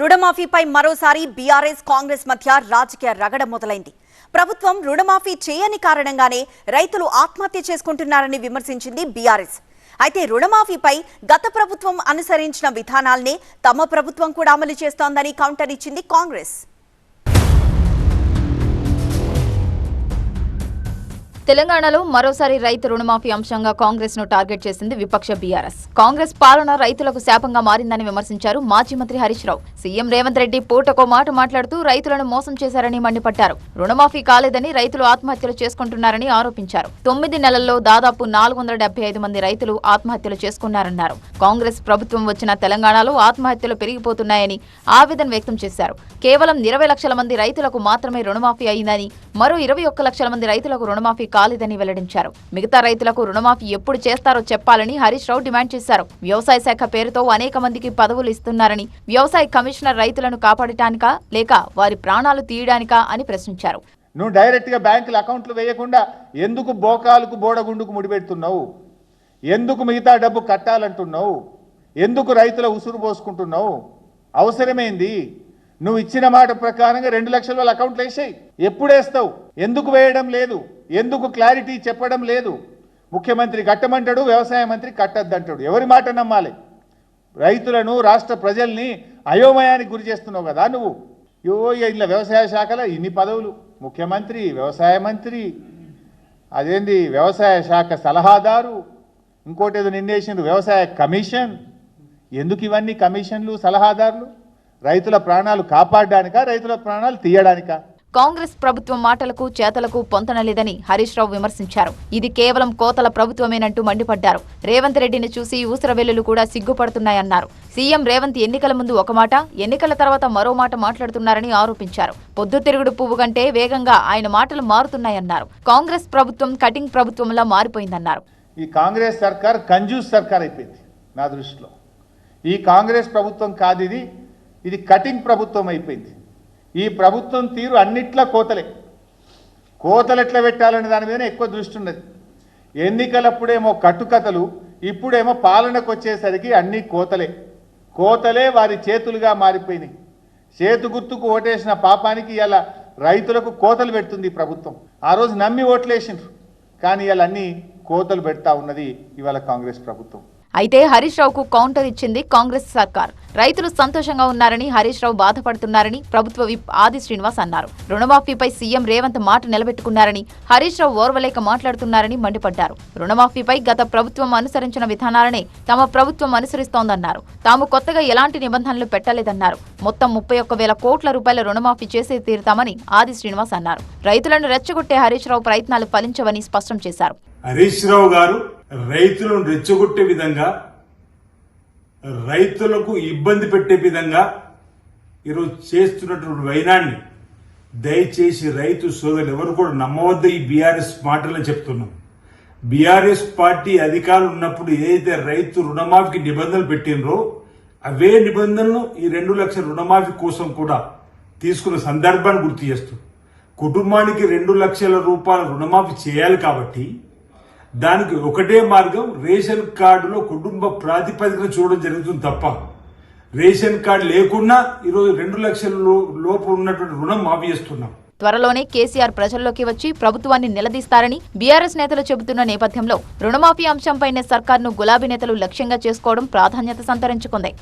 రుణమాఫీపై మరోసారి బీఆర్ఎస్ కాంగ్రెస్ మధ్య రాజకీయ రగడ మొదలైంది. ప్రభుత్వం రుణమాఫీ చేయని కారణంగానే రైతులు ఆత్మహత్య చేసుకుంటున్నారని విమర్శించింది బీఆర్ఎస్. అయితే రుణమాఫీపై గత ప్రభుత్వం అనుసరించిన విధానాలనే తమ ప్రభుత్వం కూడా అమలు చేస్తోందని కౌంటర్ ఇచ్చింది కాంగ్రెస్. తెలంగాణలో మరోసారి రైతు రుణమాఫీ అంశంగా కాంగ్రెస్ ను టార్గెట్ చేసింది విపక్ష బీఆర్ఎస్. కాంగ్రెస్ పాలన రైతులకు శాపంగా మారిందని విమర్శించారు మాజీ మంత్రి హరీష్ రావు. సీఎం రేవంత్ రెడ్డి పూటకో మాట మాట్లాడుతూ రైతులను మోసం చేశారని మండిపడ్డారు. రుణమాఫీ కాలేదని రైతులు ఆత్మహత్యలు చేసుకుంటున్నారని ఆరోపించారు. 9 నెలల్లో దాదాపు 475 మంది రైతులు ఆత్మహత్యలు చేసుకున్నారన్నారు. కాంగ్రెస్ ప్రభుత్వం వచ్చిన తెలంగాణలో ఆత్మహత్యలు పెరిగిపోతున్నాయని ఆవేదన వ్యక్తం చేశారు. కేవలం 20 లక్షల మంది రైతులకు మాత్రమే రుణమాఫీ అయిందని, మరో 21 లక్షల మంది రైతులకు రుణమాఫీ కాలేదని వెల్లడించారు. మిగతా రైతులకు రుణమాఫీ ఎప్పుడు చేస్తారో చెప్పాలని హరీష్ రావు డిమాండ్ చేశారు. వ్యవసాయ శాఖ పేరుతో అనేక మందికి పదవులు ఇస్తున్నారని, వ్యవసాయ కమిషనర్ రైతులను కాపాడటానికా లేక వారి ప్రాణాలు తీయడానికా అని ప్రశ్నించారు. నువ్వు డైరెక్ట్ గా బ్యాంకుల అకౌంట్లు వేయకుండా ఎందుకు బోకాలకు బోడగుండుకు ముడిపెడుతున్నావు? ఎందుకు మిగతా డబ్బు కట్టాలంటున్నావు? ఎందుకు రైతుల ఉసురు పోసుకుంటున్నావు? అవసరమేంది? నువ్వు ఇచ్చిన మాట ప్రకారంగా 2 లక్షల వాళ్ళ అకౌంట్లు వేసాయి. ఎప్పుడు వేస్తావు? ఎందుకు వేయడం లేదు? ఎందుకు క్లారిటీ చెప్పడం లేదు? ముఖ్యమంత్రి కట్టమంటాడు, వ్యవసాయ మంత్రి కట్టద్దంటాడు. ఎవరి మాట నమ్మాలి? రైతులను, రాష్ట్ర ప్రజల్ని అయోమయానికి గురి చేస్తున్నావు కదా నువ్వు. ఇలా వ్యవసాయ శాఖలో ఇన్ని పదవులు, ముఖ్యమంత్రి, వ్యవసాయ మంత్రి, అదేంది వ్యవసాయ శాఖ సలహాదారు, ఇంకోటి ఏదో నిన్నేసిండ్రు వ్యవసాయ కమిషన్. ఎందుకు ఇవన్నీ కమిషన్లు, సలహాదారులు? రైతుల ప్రాణాలు కాపాడడానికా, రైతుల ప్రాణాలు తీయడానికా? కాంగ్రెస్ ప్రభుత్వం మాటలకు చేతలకు పొంతనలేదని హరీష్ రావు విమర్శించారు. ఇది కేవలం కోతల ప్రభుత్వమేనంటూ మండిపడ్డారు. రేవంత్ రెడ్డిని చూసి ఊసరవెల్లులు కూడా సిగ్గుపడుతున్నాయన్నారు. సీఎం రేవంత్ ఎన్నికల ముందు ఒక మాట, ఎన్నికల తర్వాత మరో మాట మాట్లాడుతున్నారని ఆరోపించారు. పొద్దుతిరుగుడు పువ్వు కంటే వేగంగా ఆయన మాటలు మారుతున్నాయన్నారు. కాంగ్రెస్ ప్రభుత్వం కటింగ్ ప్రభుత్వంలా మారిపోయిందన్నారు. ఈ కాంగ్రెస్ సర్కార్ కంజూస్ సర్కార్ అయిపోయింది నా దృష్టిలో. ఈ కాంగ్రెస్ ప్రభుత్వం కాదు, ఇది కటింగ్ ప్రభుత్వం అయిపోయింది. ఈ ప్రభుత్వం తీరు అన్నిట్లా కోతలు ఎట్లా పెట్టాలనే దాని మీద ఎక్కువ దృష్టి ఉన్నది. ఎన్నికలప్పుడేమో కట్టుకథలు, ఇప్పుడేమో పాలనకు వచ్చేసరికి అన్ని కోతలే వారి చేతులుగా మారిపోయినాయి. చేతు గుర్తుకు ఓటేసిన పాపానికి ఇలా రైతులకు కోతలు పెడుతుంది ప్రభుత్వం. ఆ రోజు నమ్మి ఓట్లేసిండ్రు, కానీ ఇలా అన్ని కోతలు పెడతా ఉన్నది ఇవాళ కాంగ్రెస్ ప్రభుత్వం. అయితే హరీష్ రావుకు కౌంటర్ ఇచ్చింది కాంగ్రెస్ సర్కార్. రైతులు సంతోషంగా ఉన్నారని, హరీష్ రావు బాధపడుతున్నారని ప్రభుత్వ విప్ ఆది శ్రీనివాస్ అన్నారు. రుణమాఫీపై సీఎం రేవంత్ మాట నిలబెట్టుకున్నారని, హరీష్ రావు ఓర్వలేక మాట్లాడుతున్నారని మండిపడ్డారు. రుణమాఫీపై గత ప్రభుత్వం అనుసరించిన విధానాలనే తమ ప్రభుత్వం అనుసరిస్తోందన్నారు. తాము కొత్తగా ఎలాంటి నిబంధనలు పెట్టలేదన్నారు. మొత్తం 31,000 కోట్ల రూపాయల రుణమాఫీ చేసి తీరుతామని ఆది శ్రీనివాస్ అన్నారు. రైతులను రెచ్చగొట్టే హరీష్ రావు ప్రయత్నాలు ఫలించవని స్పష్టం చేశారు. హరీష్ రావు గారు రైతులను రెచ్చగొట్టే విధంగా, రైతులకు ఇబ్బంది పెట్టే విధంగా ఈరోజు చేస్తున్నటువంటి వైనాన్ని దయచేసి రైతు సోదరులు ఎవరు కూడా నమ్మవద్దు. ఈ బీఆర్ఎస్ మాటలను చెప్తున్నాం. బీఆర్ఎస్ పార్టీ అధికారులు ఉన్నప్పుడు ఏదైతే రైతు రుణమాఫీకి నిబంధనలు పెట్టినరో అవే నిబంధనలు ఈ 2 లక్షల రుణమాఫీ కోసం కూడా తీసుకున్న సందర్భాన్ని గుర్తు చేస్తూ, కుటుంబానికి 2 లక్షల రూపాయల రుణమాఫీ చేయాలి కాబట్టి దానికి ఒకటే మార్గం, రేషన్ కార్డులో కుటుంబ ప్రాతిపదికన చూడడం జరుగుతుంది తప్ప రేషన్ కార్డు లేకుండా ఈరోజు 2 లక్షల లోపు ఉన్నటువంటి రుణం మాఫీ చేస్తున్నాం. త్వరలోనే కేసీఆర్ ప్రజల్లోకి వచ్చి ప్రభుత్వాన్ని నిలదీస్తారని బీఆర్ఎస్ నేతలు చెబుతున్న నేపథ్యంలో రుణమాఫీ అంశంపైనే సర్కార్ను గులాబీ నేతలు లక్ష్యంగా చేసుకోవడం ప్రాధాన్యత సంతరించుకుంది.